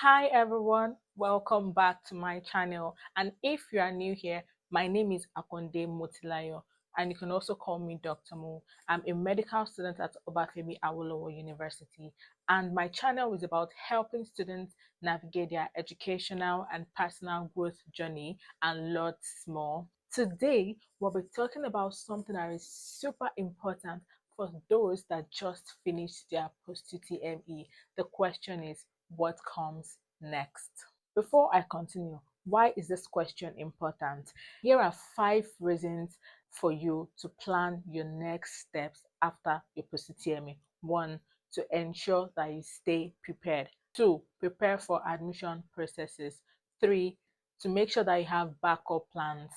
Hi everyone, welcome back to my channel. And if you are new here, my name is Akonde Motilayo, and you can also call me Dr. Mo. I'm a medical student at Obafemi Awolowo University, and my channel is about helping students navigate their educational and personal growth journey and lots more. Today, we'll be talking about something that is super important for those that just finished their post-UTME. The question is, what comes next? Before I continue, why is this question important? Here are 5 reasons for you to plan your next steps after your post-UTME. 1. To ensure that you stay prepared. 2. Prepare for admission processes. 3. To make sure that you have backup plans.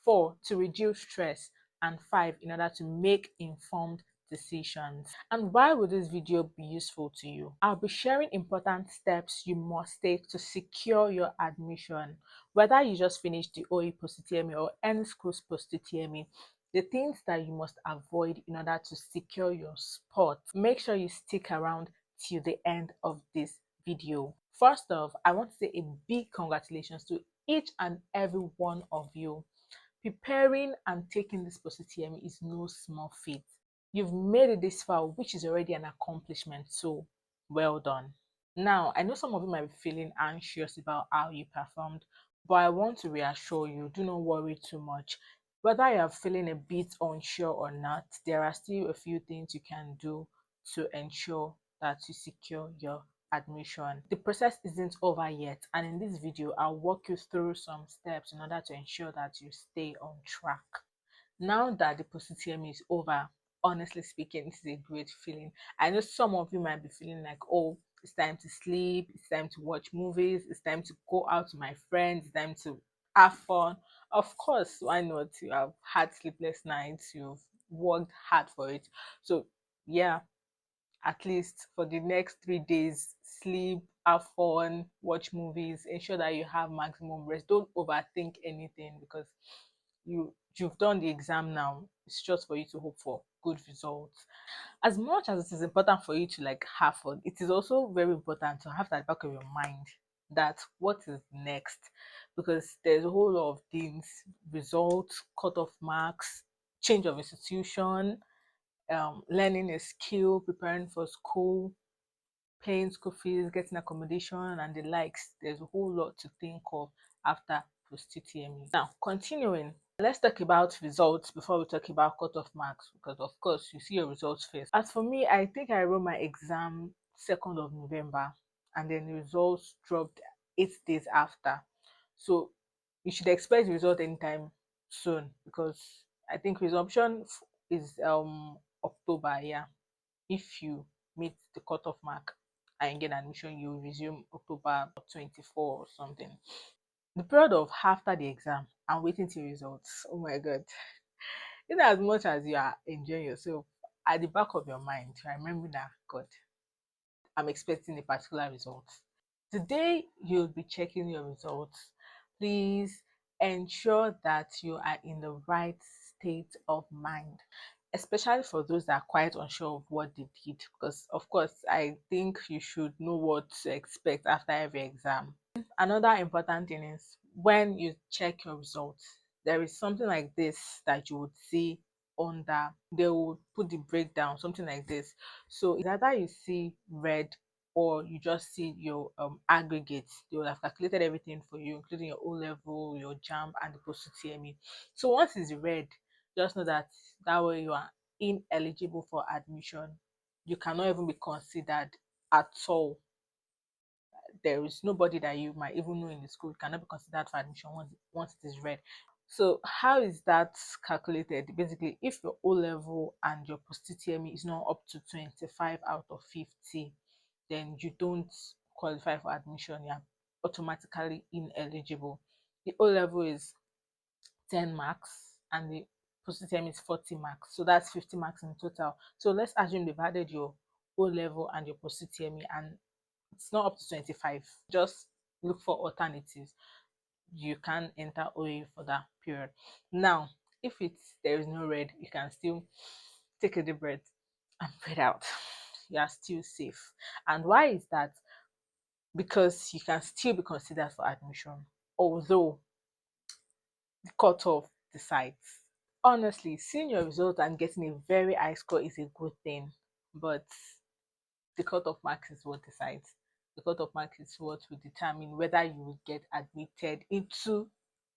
4. To reduce stress. And 5. In order to make informed decisions. And why would this video be useful to you? I'll be sharing important steps you must take to secure your admission. Whether you just finished the OE post-UTME or any school's post-UTME, the things that you must avoid in order to secure your spot. Make sure you stick around till the end of this video. First off, I want to say a big congratulations to each and every one of you. Preparing and taking this post-UTME is no small feat. You've made it this far, which is already an accomplishment, so well done. Now, I know some of you might be feeling anxious about how you performed, but I want to reassure you, do not worry too much. Whether you are feeling a bit unsure or not, there are still a few things you can do to ensure that you secure your admission. The process isn't over yet, and in this video, I'll walk you through some steps in order to ensure that you stay on track. Now that the post-UTME is over, honestly speaking, this is a great feeling. I know some of you might be feeling like, oh, it's time to sleep, it's time to watch movies, it's time to go out with my friends, it's time to have fun. Of course, why not? You have had sleepless nights, you've worked hard for it. So yeah, at least for the next 3 days, sleep, have fun, watch movies, ensure that you have maximum rest. Don't overthink anything, because you've done the exam now. It's just for you to hope for good results. As much as it is important for you to have fun, it is also very important to have that back of your mind that what is next, because there's a whole lot of things: results, cutoff marks, change of institution, learning a skill, preparing for school, paying school fees, getting accommodation, and the likes. There's a whole lot to think of after post-UTME. Now, continuing, let's talk about results before we talk about cutoff marks, because of course you see your results first. As for me, I think I wrote my exam 2nd of November, and then the results dropped 8 days after. So you should expect the result anytime soon, because I think resumption is October, yeah. If you meet the cutoff mark and get admission, you resume October 24 or something. The period of after the exam and waiting till results, oh my god. In as much as you are enjoying yourself, at the back of your mind, remember that, God, I'm expecting a particular result. Today you'll be checking your results. Please ensure that you are in the right state of mind, especially for those that are quite unsure of what they did, because of course I think you should know what to expect after every exam. Another important thing is, when you check your results, there is something like this that you would see under. They will put the breakdown, something like this. So it's either you see red or you just see your aggregates. They will have calculated everything for you, including your O level, your JAMB, and the post-UTME. So once it's red, just know that that way you are ineligible for admission. You cannot even be considered at all. There is nobody that you might even know in the school cannot be considered for admission once it is red. So how is that calculated? Basically, if your O level and your post-UTME is not up to 25 out of 50, then you don't qualify for admission. You're automatically ineligible. The O level is 10 marks and the post-UTME is 40 marks. So that's 50 marks in total. So let's assume they've added your O level and your post-UTME and it's not up to 25. Just look for alternatives. You can enter OA for that period. Now, if there is no red, you can still take a deep breath and breathe out. You are still safe. And why is that? because you can still be considered for admission, although the cutoff decides. Honestly, seeing your result and getting a very high score is a good thing, but the cutoff marks is what decides. The cutoff mark is what will determine whether you will get admitted into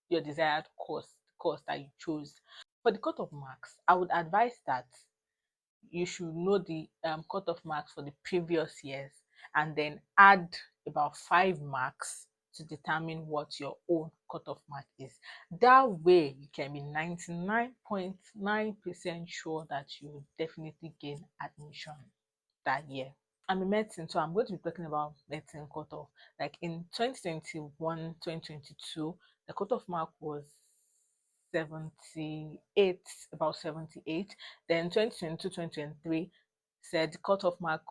your desired course that you chose. For the cutoff marks, I would advise that you should know the cutoff marks for the previous years and then add about 5 marks to determine what your own cutoff mark is. That way, you can be 99.9% sure that you will definitely gain admission that year. I'm in medicine, so I'm going to be talking about medicine cutoff. Like in 2021, 2022, the cutoff mark was 78, about 78. Then 2022, 2023 said the cutoff mark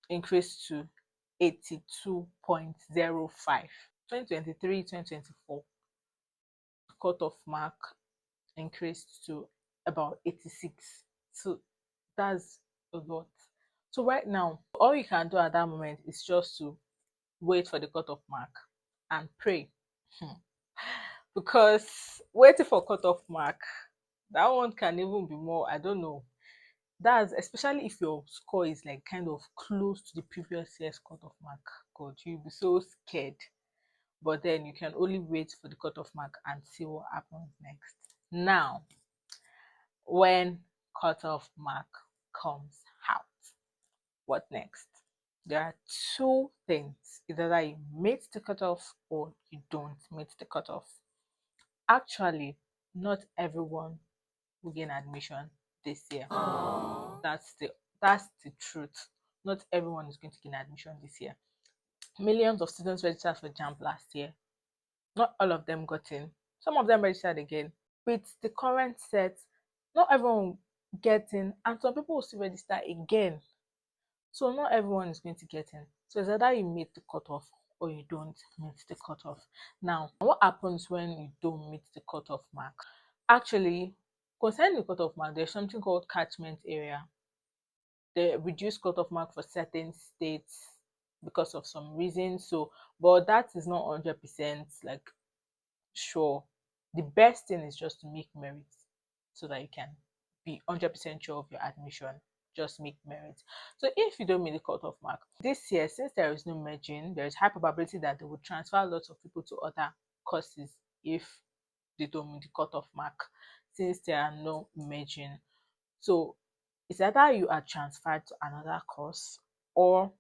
increased to 82.05. 2023, 2024 cutoff mark increased to about 86. So that's a lot. So right now, all you can do at that moment is just to wait for the cutoff mark and pray. Because waiting for cutoff mark, that one can even be more, I don't know. That's especially if your score is like kind of close to the previous year's cutoff mark. God, you'll be so scared. But then you can only wait for the cutoff mark and see what happens next. Now, when cutoff mark comes out, what next? There are two things: either that you meet the cutoff or you don't meet the cutoff. Actually, not everyone will gain admission this year. That's the truth. Not everyone is going to gain admission this year. Millions of students registered for JAMB last year. Not all of them got in. Some of them registered again. With the current set, not everyone will get in, and some people will still register again. So not everyone is going to get in. So it's either you meet the cutoff or you don't meet the cutoff. Now, what happens when you don't meet the cutoff mark? Actually, concerning the cutoff mark, there's something called catchment area. The reduced cutoff mark for certain states because of some reason. So, but that is not 100% like sure. The best thing is just to make merit so that you can be 100% sure of your admission. Just make merit. So if you don't meet the cutoff mark this year, since there is no merging, there is high probability that they will transfer lots of people to other courses if they don't meet the cutoff mark, since there are no merging. So it's either you are transferred to another course or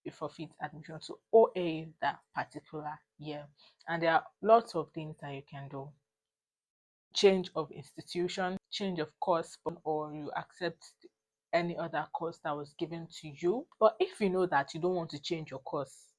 you forfeit admission to OA that particular year. And there are lots of things that you can do: change of institution, change of course, or you accept any other course that was given to you. But if you know that you don't want to change your course,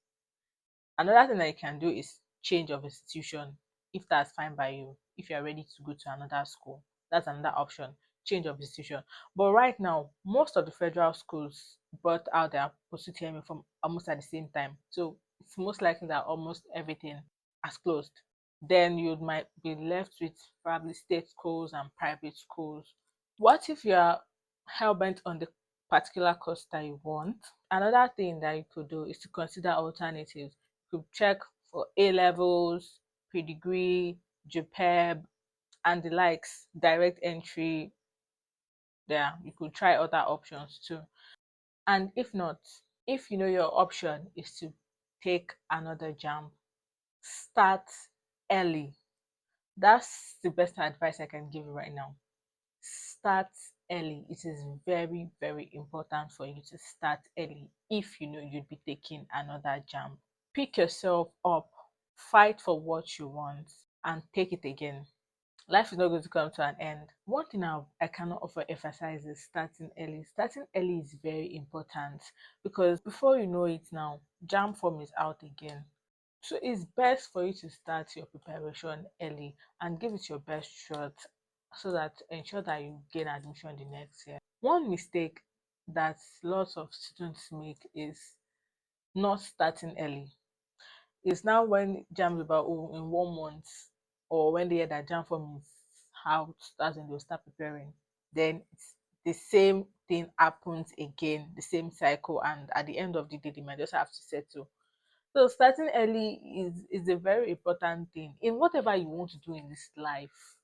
another thing that you can do is change of institution, if that's fine by you. If you're ready to go to another school, that's another option: change of institution. But right now, most of the federal schools brought out their post-UTME from almost at the same time. So it's most likely that almost everything has closed. Then you might be left with probably state schools and private schools. What if you are hell-bent on the particular course that you want? Another thing that you could do is to consider alternatives. You could check for A levels, pre-degree, JPEB, and the likes, direct entry. There, you could try other options too. And if not, if you know your option is to take another JAMB, start early. That's the best advice I can give you right now. Start early. It is very, very important for you to start early if you know you'd be taking another JAMB. Pick yourself up, fight for what you want, and take it again. Life is not going to come to an end. One thing I cannot emphasize is starting early. Starting early is very important because before you know it now, JAMB form is out again. So it's best for you to start your preparation early and give it your best shot so that ensure that you gain admission the next year. One mistake that lots of students make is not starting early. It's now when JAMB is about in 1 month, or when they hear that JAMB form is out, that's when they'll start preparing. Then it's the same thing happens again, the same cycle, and at the end of the day, they might just have to settle. So starting early is a very important thing in whatever you want to do in this life.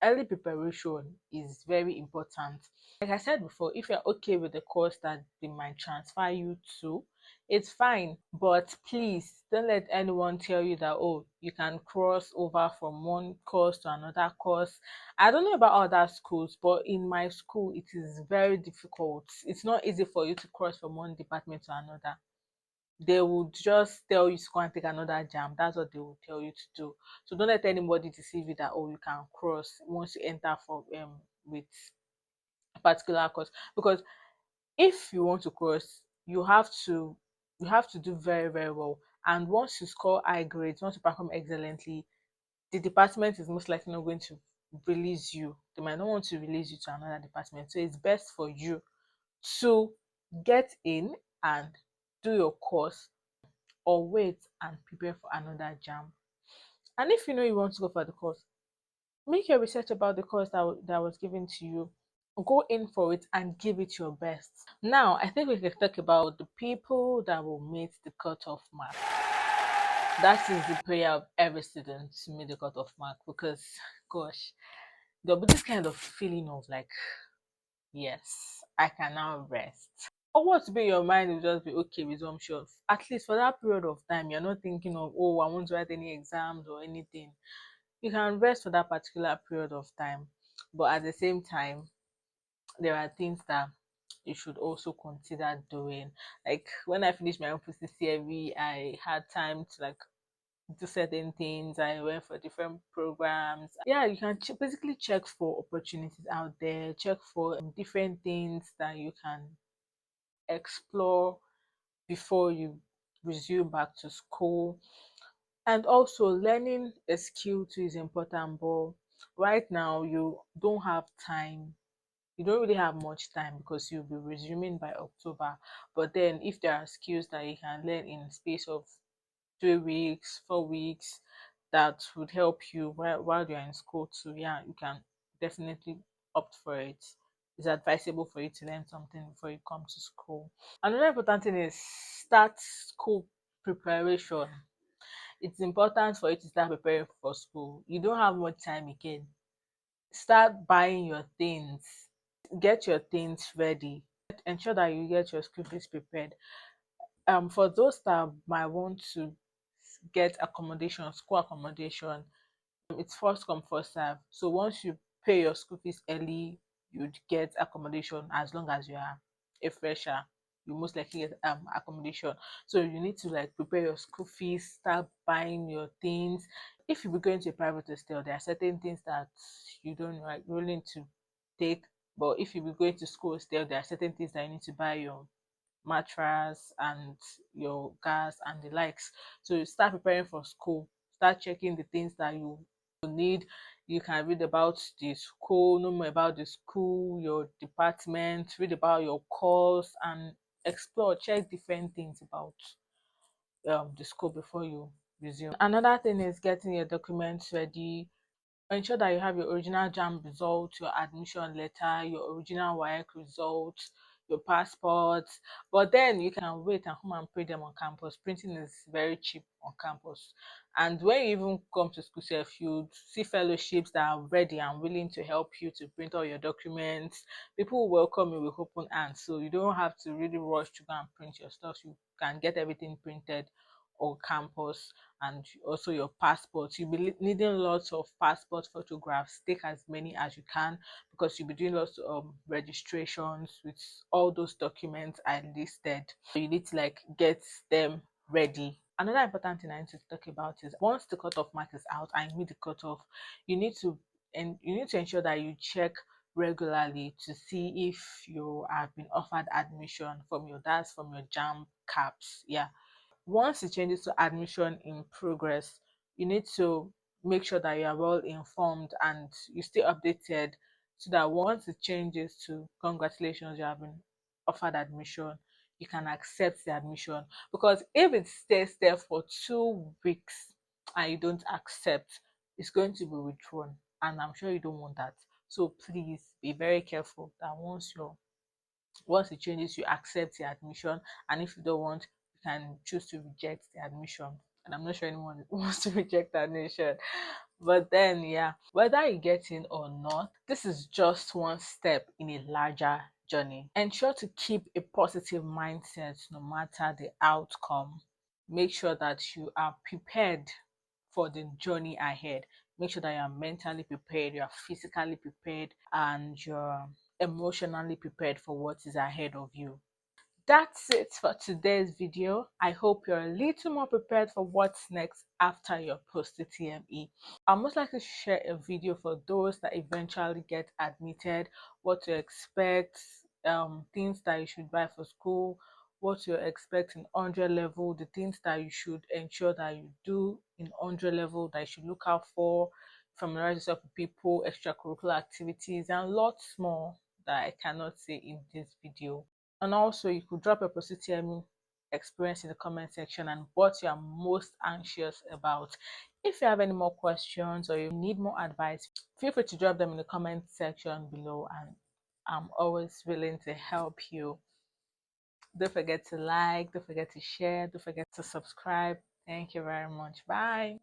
Early preparation is very important. Like I said before, if you're okay with the course that they might transfer you to, it's fine. But please don't let anyone tell you that, oh, you can cross over from one course to another course. I don't know about other schools, but in my school, it is very difficult. It's not easy for you to cross from one department to another. They would just tell you to go and take another jam. That's what they will tell you to do. So don't let anybody deceive you that, oh, you can cross once you enter for with a particular course. Because if you want to cross, you have to do very, very well. And once you score high grades, once you perform excellently, the department is most likely not going to release you. They might not want to release you to another department. So it's best for you to get in and do your course, or wait and prepare for another jam. And if you know you want to go for the course, make your research about the course that was given to you. Go in for it and give it your best. Now, I think we can talk about the people that will meet the cutoff mark. That is the prayer of every student to meet the cutoff mark, because, gosh, there'll be this kind of feeling of like, yes, I can now rest. Or what be your mind will just be okay, resumption. At least for that period of time, you're not thinking of, oh, I won't write any exams or anything. You can rest for that particular period of time. But at the same time, there are things that you should also consider doing. Like when I finished my own CCME, I had time to like do certain things. I went for different programs. Yeah, you can basically check for opportunities out there, check for different things that you can explore before you resume back to school. And also, learning a skill too is important, but right now you don't have time. You don't really have much time because you'll be resuming by October. But then if there are skills that you can learn in space of 3 weeks, 4 weeks, that would help you while you're in school too, yeah, you can definitely opt for it. It's advisable for you to learn something before you come to school. Another important thing is start school preparation. It's important for you to start preparing for school. You don't have much time again. Start buying your things. Get your things ready. Ensure that you get your school fees prepared. For those that might want to get accommodation, school accommodation, it's first come first serve. So once you pay your school fees early, you'd get accommodation. As long as you are a fresher, you most likely get accommodation. So you need to like prepare your school fees, start buying your things. If you be going to a private hostel, there are certain things that you don't like really need to take. But if you be going to school hostel, there are certain things that you need to buy, your mattress and your gas and the likes. So you start preparing for school, start checking the things that you need. You can read about the school, know more about the school, your department, read about your course, and explore, check different things about the school before you resume. Another thing is getting your documents ready. Ensure that you have your original JAM result, your admission letter, your original WAEC results, your passport. But then you can wait and come and print them on campus. Printing is very cheap on campus. And when you even come to school self, you see fellowships that are ready and willing to help you to print all your documents. People will welcome you with open hands. So you don't have to really rush to go and print your stuff. You can get everything printed on campus. And also your passport. You'll be needing lots of passport photographs. Take as many as you can, because you'll be doing lots of registrations with all those documents I listed. So you need to like get them ready. Another important thing I need to talk about is once the cutoff mark is out and you meet the cutoff, you need to ensure that you check regularly to see if you have been offered admission from your JAM caps. Yeah, once it changes to admission in progress, you need to make sure that you are well informed and you stay updated, so that once it changes to congratulations, you have been offered admission, you can accept the admission. Because if it stays there for 2 weeks and you don't accept, it's going to be withdrawn. And I'm sure you don't want that. So please be very careful that once it changes, you accept the admission. And if you don't want, you can choose to reject the admission. And I'm not sure anyone wants to reject admission. But then, yeah, whether you get in or not, this is just one step in a larger journey. Ensure to keep a positive mindset no matter the outcome. Make sure that you are prepared for the journey ahead. Make sure that you are mentally prepared, you are physically prepared, and you're emotionally prepared for what is ahead of you. That's it for today's video. I hope you're a little more prepared for what's next after your post-UTME. I'll most likely share a video for those that eventually get admitted, what to expect, things that you should buy for school, what to expect in 100 level, the things that you should ensure that you do in 100 level that you should look out for, familiarize yourself with people, extracurricular activities, and lots more that I cannot say in this video. And also, you could drop your post-UTME experience in the comment section and what you are most anxious about. If you have any more questions or you need more advice, feel free to drop them in the comment section below, and I'm always willing to help you. Don't forget to like, don't forget to share, don't forget to subscribe. Thank you very much. Bye.